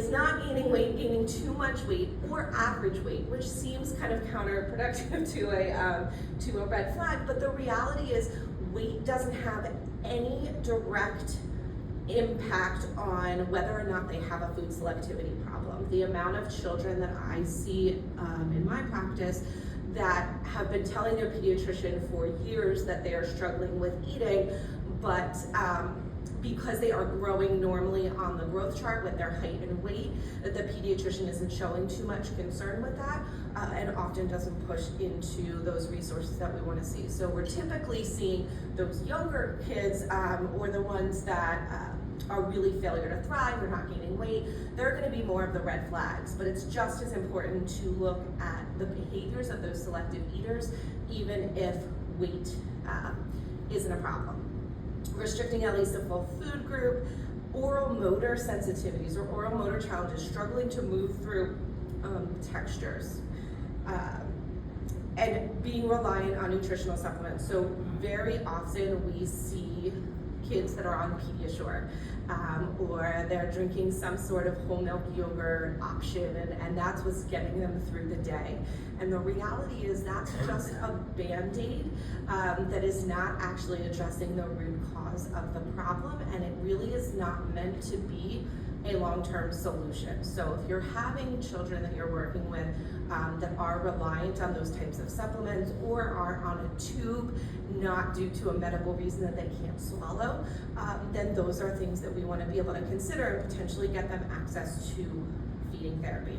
is not gaining weight, gaining too much weight, or average weight, which seems kind of counterproductive to a red flag, but the reality is weight doesn't have any direct impact on whether or not they have a food selectivity problem. The amount of children that I see in my practice that have been telling their pediatrician for years that they are struggling with eating, but because they are growing normally on the growth chart with their height and weight, that the pediatrician isn't showing too much concern with that, and often doesn't push into those resources that we want to see. So we're typically seeing those younger kids, or the ones that are really failure to thrive or not gaining weight. They're going to be more of the red flags, but it's just as important to look at the behaviors of those selective eaters, even if weight isn't a problem. Restricting at least a full food group, oral motor sensitivities or oral motor challenges, struggling to move through textures, and being reliant on nutritional supplements. So very often we see kids that are on Pediasure, or they're drinking some sort of whole milk yogurt option, and that's what's getting them through the day. And the reality is that's just a Band-Aid that is not actually addressing the root cause of the problem, and it really is not meant to be a long-term solution. So if you're having children that you're working with that are reliant on those types of supplements or are on a tube, not due to a medical reason that they can't swallow, then those are things that we want to be able to consider and potentially get them access to feeding therapy.